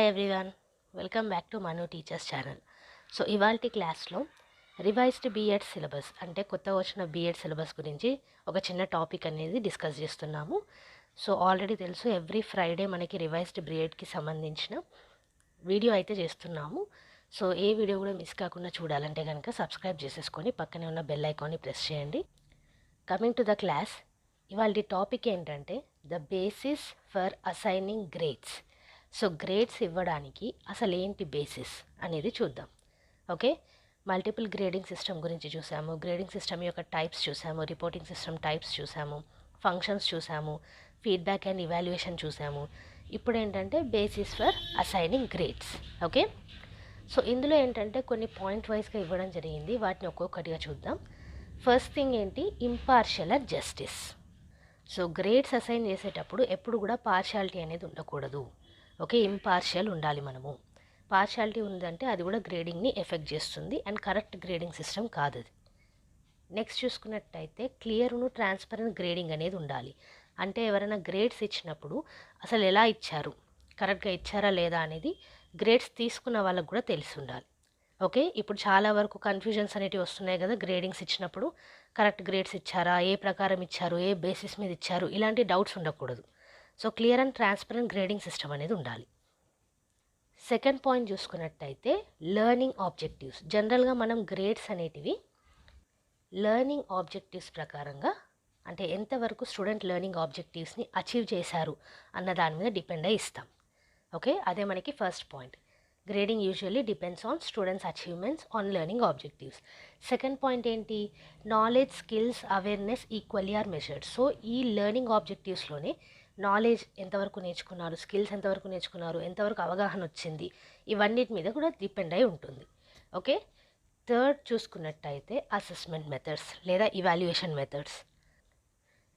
Hi everyone, welcome back to Manu teachers channel. So ఇవాల్టి క్లాస్లో revised BEd syllabus అంటే కొత్తగా వచ్చిన బీఎడ్ సిలబస్ గురించి ఒక చిన్న టాపిక్ అనేది డిస్కస్ చేస్తున్నాము. సో ఆల్రెడీ తెలుసు, ఎవ్రీ ఫ్రైడే మనకి రివైజ్డ్ బీఎడ్కి సంబంధించిన వీడియో అయితే చేస్తున్నాము. సో ఏ వీడియో కూడా మిస్ కాకుండా చూడాలంటే కనుక సబ్స్క్రైబ్ చేసేసుకొని పక్కనే ఉన్న బెల్ ఐకాన్ని ప్రెస్ చేయండి. కమింగ్ టు ద క్లాస్, ఇవాళ టాపిక్ ఏంటంటే the basis for assigning grades. So grades ఇవ్వడానికి అసలు ఏంటి బేసిస్ అనేది చూద్దాం. ఓకే, మల్టిపుల్ గ్రేడింగ్ సిస్టమ్ గురించి చూసాము, గ్రేడింగ్ సిస్టమ్ యొక్క టైప్స్ చూసాము, రిపోర్టింగ్ సిస్టమ్ టైప్స్ చూసాము, ఫంక్షన్స్ చూసాము, ఫీడ్బ్యాక్ అండ్ ఇవాల్యుయేషన్ చూసాము. ఇప్పుడు ఏంటంటే basis for assigning grades. Okay, so ఇందులో ఏంటంటే కొన్ని పాయింట్ వైజ్గా ఇవ్వడం జరిగింది, వాటిని ఒక్కొక్కటిగా చూద్దాం. ఫస్ట్ థింగ్ ఏంటి, impartial or justice. So grades assign చేసేటప్పుడు ఎప్పుడు కూడా పార్షియాలిటీ అనేది ఉండకూడదు. ఓకే, ఇంపార్షియల్ ఉండాలి. మనము పార్షియాలిటీ ఉందంటే అది కూడా గ్రేడింగ్ని ఎఫెక్ట్ చేస్తుంది అండ్ కరెక్ట్ గ్రేడింగ్ సిస్టమ్ కాదు అది. నెక్స్ట్ చూసుకున్నట్టయితే క్లియర్ను ట్రాన్స్పరెంట్ గ్రేడింగ్ అనేది ఉండాలి. అంటే ఎవరైనా గ్రేడ్స్ ఇచ్చినప్పుడు అసలు ఎలా ఇచ్చారు, కరెక్ట్గా ఇచ్చారా లేదా అనేది గ్రేడ్స్ తీసుకున్న వాళ్ళకు కూడా తెలిసి ఉండాలి. ఓకే, ఇప్పుడు చాలా వరకు కన్ఫ్యూజన్స్ అనేటివి వస్తున్నాయి కదా, గ్రేడింగ్స్ ఇచ్చినప్పుడు కరెక్ట్ గ్రేడ్స్ ఇచ్చారా, ఏ ప్రకారం ఇచ్చారు, ఏ బేసిస్ మీద ఇచ్చారు, ఇలాంటి డౌట్స్ ఉండకూడదు. So clear and transparent grading system అనేది ఉండాలి. సెకండ్ పాయింట్ చూసుకున్నట్టయితే లెర్నింగ్ ఆబ్జెక్టివ్స్. జనరల్గా మనం గ్రేడ్స్ అనేటివి లెర్నింగ్ ఆబ్జెక్టివ్స్ ప్రకారంగా, అంటే ఎంతవరకు స్టూడెంట్ లెర్నింగ్ ఆబ్జెక్టివ్స్ని అచీవ్ చేశారు అన్న దాని మీద డిపెండ్ అయి ఇస్తాం. ఓకే, అదే మనకి first point. Grading usually depends on students achievements on learning objectives. Second point ఏంటి, knowledge, skills, awareness equally are measured. So ఈ లెర్నింగ్ ఆబ్జెక్టివ్స్లోనే నాలెడ్జ్ ఎంతవరకు నేర్చుకున్నారు, స్కిల్స్ ఎంతవరకు నేర్చుకున్నారు, ఎంతవరకు అవగాహన వచ్చింది, ఇవన్నిటి మీద కూడా డిపెండ్ అయి ఉంటుంది. ఓకే, థర్డ్ చూసుకున్నట్టయితే అసెస్మెంట్ మెథడ్స్ లేదా evaluation methods.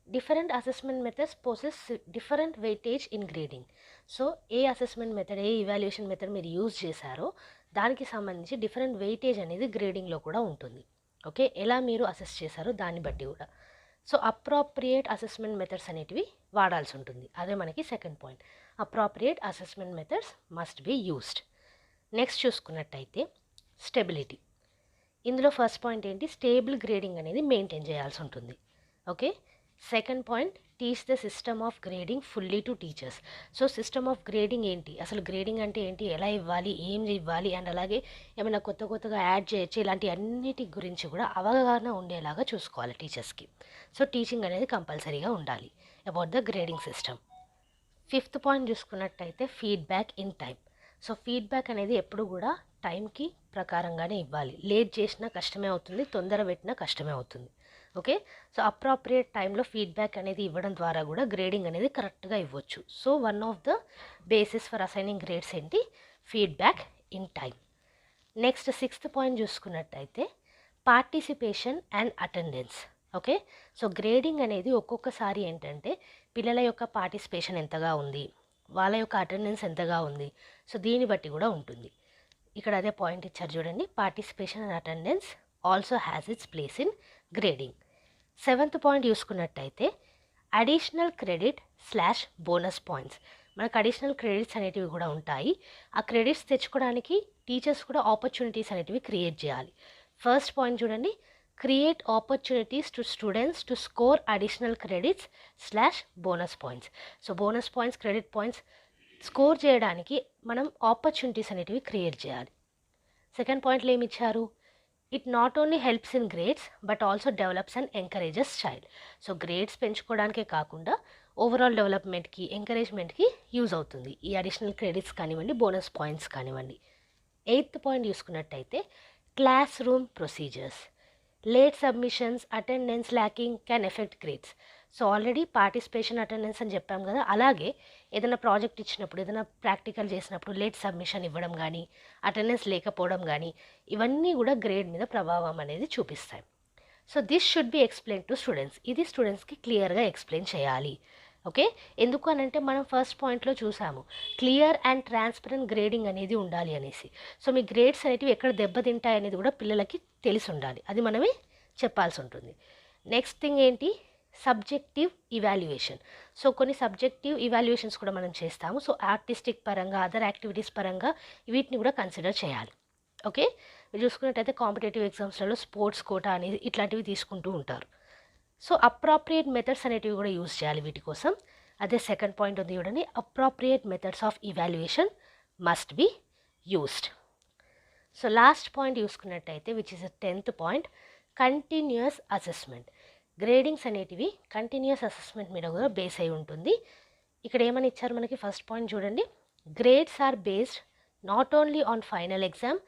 Different assessment methods poses different weightage in grading. So a assessment method, a evaluation method మీరు యూజ్ చేశారో దానికి సంబంధించి డిఫరెంట్ వెయిటేజ్ అనేది గ్రేడింగ్లో కూడా ఉంటుంది. ఓకే, ఎలా మీరు అసెస్ చేశారో దాన్ని బట్టి కూడా. సో అప్రాప్రియేట్ అసెస్మెంట్ మెథడ్స్ అనేటివి వాడాల్సి ఉంటుంది. అదే మనకి second point, appropriate assessment methods must be used. Next చూసుకున్నట్టయితే స్టెబిలిటీ. ఇందులో ఫస్ట్ పాయింట్ ఏంటి, స్టేబుల్ గ్రేడింగ్ అనేది మెయింటైన్ చేయాల్సి ఉంటుంది. Okay, second point, teach the system of grading fully to teachers. So system of grading ఏంటి, అసలు గ్రేడింగ్ అంటే ఏంటి, ఎలా ఇవ్వాలి, ఏం ఇవ్వాలి, అండ్ అలాగే ఏమైనా కొత్తగా యాడ్ చేయొచ్చు, ఇలాంటి అన్నిటి గురించి కూడా అవగాహన ఉండేలాగా చూసుకోవాలి టీచర్స్కి. సో టీచింగ్ అనేది కంపల్సరీగా ఉండాలి about the grading system. Fifth point చూసుకున్నట్టయితే feedback in time. So feedback అనేది ఎప్పుడు కూడా టైంకి ప్రకారంగానే ఇవ్వాలి. లేట్ చేసినా కష్టమే అవుతుంది, తొందర పెట్టినా కష్టమే అవుతుంది. ఓకే, సో అప్రాప్రియేట్ టైంలో ఫీడ్బ్యాక్ అనేది ఇవ్వడం ద్వారా కూడా గ్రేడింగ్ అనేది కరెక్ట్గా ఇవ్వచ్చు. So one of the basis for assigning grades ఏంటి, feedback in time. Next sixth point చూసుకున్నట్టయితే participation and attendance. Okay, so grading అనేది ఒక్కొక్కసారి ఏంటంటే పిల్లల యొక్క పార్టిసిపేషన్ ఎంతగా ఉంది, వాళ్ళ యొక్క అటెండెన్స్ ఎంతగా ఉంది, సో దీన్ని బట్టి కూడా ఉంటుంది. ఇక్కడ అదే పాయింట్ ఇచ్చారు చూడండి, participation and attendance also has its place in grading. Seventh point చూసుకున్నట్టయితే అడిషనల్ క్రెడిట్ / బోనస్ పాయింట్స్. మనకు అడిషనల్ క్రెడిట్స్ అనేటివి కూడా ఉంటాయి. ఆ క్రెడిట్స్ తెచ్చుకోవడానికి టీచర్స్ కూడా ఆపర్చునిటీస్ అనేటివి క్రియేట్ చేయాలి. ఫస్ట్ పాయింట్ చూడండి, create opportunities to students to score additional credits / bonus points. So bonus points, credit points score చేయడానికి మనం ఆపర్చునిటీస్ అనేటివి క్రియేట్ చేయాలి. సెకండ్ పాయింట్లో ఏమి ఇచ్చారు, it not only helps in grades but also develops and encourages child. So grades పెంచుకోవడానికే కాకుండా overall డెవలప్మెంట్కి, ఎంకరేజ్మెంట్కి యూజ్ అవుతుంది ఈ అడిషనల్ క్రెడిట్స్ కానివ్వండి, బోనస్ పాయింట్స్ కానివ్వండి. ఎయిత్ పాయింట్ చూసుకున్నట్టయితే classroom procedures. Late submissions, attendance lacking can affect grades. So already participation, attendance అని చెప్పాం కదా, అలాగే ఏదైనా ప్రాజెక్ట్ ఇచ్చినప్పుడు, ఏదైనా ప్రాక్టికల్ చేసినప్పుడు లేట్ సబ్మిషన్ ఇవ్వడం కానీ, అటెండెన్స్ లేకపోవడం కానీ, ఇవన్నీ కూడా గ్రేడ్ మీద ప్రభావం అనేది చూపిస్తాయి. So this should be explain to students. ఇది స్టూడెంట్స్కి క్లియర్గా ఎక్స్ప్లెయిన్ చేయాలి. ఓకే, ఎందుకు అనంటే మనం ఫస్ట్ పాయింట్లో చూసాము క్లియర్ అండ్ ట్రాన్స్పరెంట్ గ్రేడింగ్ అనేది ఉండాలి అనేసి. సో మీ గ్రేడ్స్ అనేటివి ఎక్కడ దెబ్బతింటాయి అనేది కూడా పిల్లలకి తెలిసి ఉండాలి, అది మనమే చెప్పాల్సి ఉంటుంది. నెక్స్ట్ థింగ్ ఏంటి, సబ్జెక్టివ్ ఇవాల్యుయేషన్. సో కొన్ని సబ్జెక్టివ్ ఇవాల్యుయేషన్స్ కూడా మనం చేస్తాము. సో ఆర్టిస్టిక్ పరంగా, అదర్ యాక్టివిటీస్ పరంగా వీటిని కూడా కన్సిడర్ చేయాలి. ఓకే, మీరు చూసుకున్నట్టయితే కాంపిటేటివ్ ఎగ్జామ్స్లలో స్పోర్ట్స్ కోటా అనేది ఇట్లాంటివి తీసుకుంటూ ఉంటారు. సో అప్రాప్రియేట్ మెథడ్స్ అనేటివి కూడా యూజ్ చేయాలి వీటి కోసం. అదే సెకండ్ పాయింట్ ఉంది చూడండి, appropriate methods of evaluation must be used. So last point చూసుకున్నట్టయితే which is 10th point, continuous assessment. Gradings అనేటివి కంటిన్యూస్ అసెస్మెంట్ మీద కూడా బేస్ అయి ఉంటుంది. ఇక్కడ ఏమని ఇచ్చారు మనకి, ఫస్ట్ పాయింట్ చూడండి, grades are based not only on final exam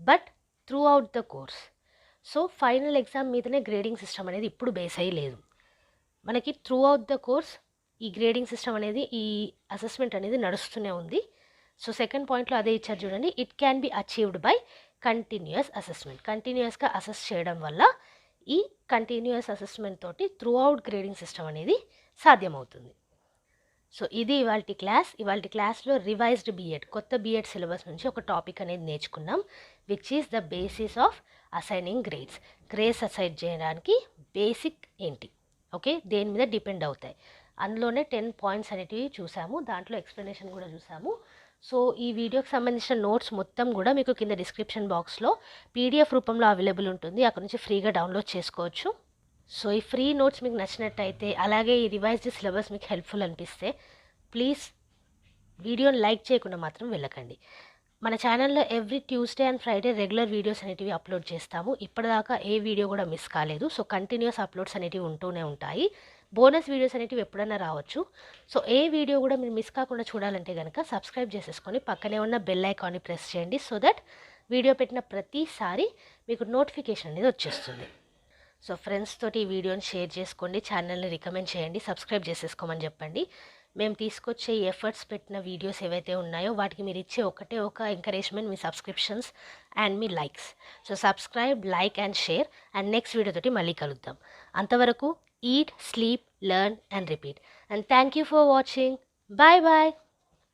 but throughout the course. So final exam మీదనే గ్రేడింగ్ సిస్టమ్ అనేది ఇప్పుడు బేస్ అయ్యి లేదు, మనకి త్రూ అవుట్ ద కోర్స్ ఈ గ్రేడింగ్ సిస్టమ్ అనేది, ఈ అసెస్మెంట్ అనేది నడుస్తూనే ఉంది. సో సెకండ్ పాయింట్లో అదే ఇచ్చారు చూడండి, it can be achieved by continuous assessment. కంటిన్యూస్గా అసెస్ చేయడం వల్ల ఈ కంటిన్యూస్ అసెస్మెంట్ తోటి త్రూ అవుట్ గ్రేడింగ్ సిస్టమ్ అనేది సాధ్యమవుతుంది. సో ఇది ఇవాళ క్లాస్లో రివైజ్డ్ బీఎడ్, కొత్త బీఎడ్ సిలబస్ నుంచి ఒక టాపిక్ అనేది నేర్చుకున్నాం, which is the basis of assigning grades. Grades assign చేయడానికి బేసిక్ ఏంటి, ఓకే, దేని మీద డిపెండ్ అవుతాయి. అందులోనే 10 పాయింట్స్ అనేటివి చూసాము, దాంట్లో ఎక్స్ప్లెనేషన్ కూడా చూసాము. సో ఈ వీడియోకి సంబంధించిన నోట్స్ మొత్తం కూడా మీకు కింద డిస్క్రిప్షన్ బాక్స్లో పీడిఎఫ్ రూపంలో అవైలబుల్ ఉంటుంది, అక్కడ నుంచి ఫ్రీగా డౌన్లోడ్ చేసుకోవచ్చు. సో ఈ ఫ్రీ నోట్స్ మీకు నచ్చినట్టయితే, అలాగే ఈ రివైజ్డ్ సిలబస్ మీకు హెల్ప్ఫుల్ అనిపిస్తే ప్లీజ్ వీడియోని లైక్ చేయకుండా మాత్రం వెళ్ళకండి. మన ఛానల్లో every Tuesday and Friday regular videos అనేటివి అప్లోడ్ చేస్తాము. ఇప్పటిదాకా ఏ వీడియో కూడా మిస్ కాలేదు. సో కంటిన్యూస్ అప్లోడ్స్ అనేటివి ఉంటూనే ఉంటాయి. బోనస్ వీడియోస్ అనేటివి ఎప్పుడైనా రావచ్చు. సో ఏ వీడియో కూడా మీరు మిస్ కాకుండా చూడాలంటే కనుక సబ్స్క్రైబ్ చేసేసుకొని పక్కనే ఉన్న బెల్ ఐకాన్ని ప్రెస్ చేయండి, సో దట్ వీడియో పెట్టిన ప్రతిసారి మీకు నోటిఫికేషన్ అనేది వచ్చేస్తుంది. సో ఫ్రెండ్స్ తోటి ఈ వీడియోని షేర్ చేసుకోండి, ఛానల్ని రికమెండ్ చేయండి, సబ్స్క్రైబ్ చేసేసుకోమని చెప్పండి. మేము తీసుకొచ్చే ఎఫర్ట్స్ పెట్టిన వీడియోస్ ఏవైతే ఉన్నాయో వాటికి మీరు ఇచ్చే ఒక encouragement me subscriptions and me likes. So subscribe, like and share, and next video తోటి మళ్ళీ కలుద్దాం. అంతవరకు eat, sleep, learn and repeat. And thank you for watching. Bye bye.